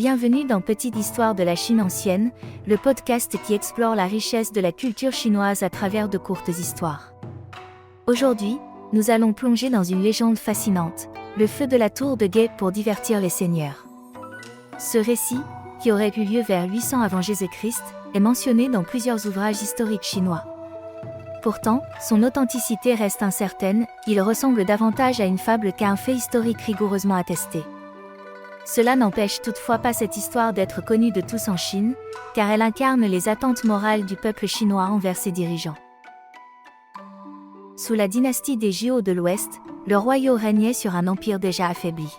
Bienvenue dans Petite Histoire de la Chine ancienne, le podcast qui explore la richesse de la culture chinoise à travers de courtes histoires. Aujourd'hui, nous allons plonger dans une légende fascinante, le feu de la tour de guet pour divertir les seigneurs. Ce récit, qui aurait eu lieu vers 800 avant Jésus-Christ, est mentionné dans plusieurs ouvrages historiques chinois. Pourtant, son authenticité reste incertaine, il ressemble davantage à une fable qu'à un fait historique rigoureusement attesté. Cela n'empêche toutefois pas cette histoire d'être connue de tous en Chine, car elle incarne les attentes morales du peuple chinois envers ses dirigeants. Sous la dynastie des Zhou de l'Ouest, le royaume régnait sur un empire déjà affaibli.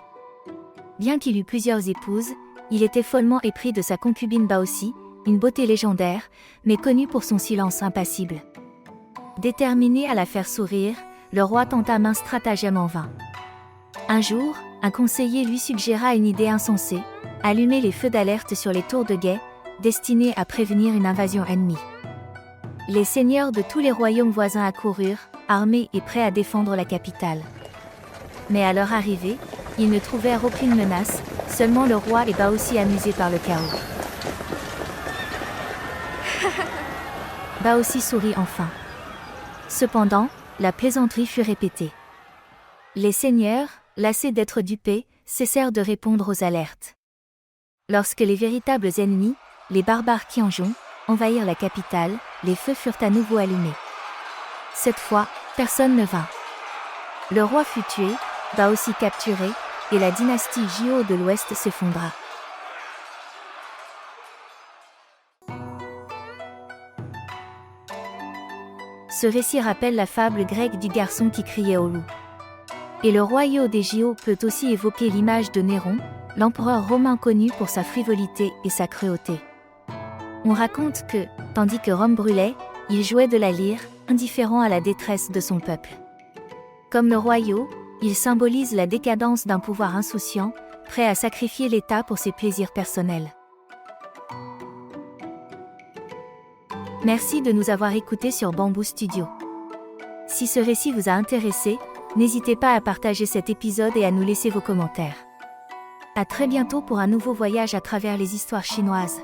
Bien qu'il eût plusieurs épouses, il était follement épris de sa concubine Baoxi, une beauté légendaire, mais connue pour son silence impassible. Déterminé à la faire sourire, le roi tenta maints stratagèmes en vain. Un jour, un conseiller lui suggéra une idée insensée, allumer les feux d'alerte sur les tours de guet, destinés à prévenir une invasion ennemie. Les seigneurs de tous les royaumes voisins accoururent, armés et prêts à défendre la capitale. Mais à leur arrivée, ils ne trouvèrent aucune menace, seulement le roi et Baoxi amusés par le chaos. Baoxi sourit enfin. Cependant, la plaisanterie fut répétée. Les seigneurs, lassés d'être dupés, cessèrent de répondre aux alertes. Lorsque les véritables ennemis, les barbares Qianzhong, envahirent la capitale, les feux furent à nouveau allumés. Cette fois, personne ne vint. Le roi fut tué, Baoxi capturé, et la dynastie Zhou de l'Ouest s'effondra. Ce récit rappelle la fable grecque du garçon qui criait au loup. Et le royaume des Zhou peut aussi évoquer l'image de Néron, l'empereur romain connu pour sa frivolité et sa cruauté. On raconte que, tandis que Rome brûlait, il jouait de la lyre, indifférent à la détresse de son peuple. Comme le royaume, il symbolise la décadence d'un pouvoir insouciant, prêt à sacrifier l'État pour ses plaisirs personnels. Merci de nous avoir écoutés sur Bamboo Studio. Si ce récit vous a intéressé, n'hésitez pas à partager cet épisode et à nous laisser vos commentaires. À très bientôt pour un nouveau voyage à travers les histoires chinoises.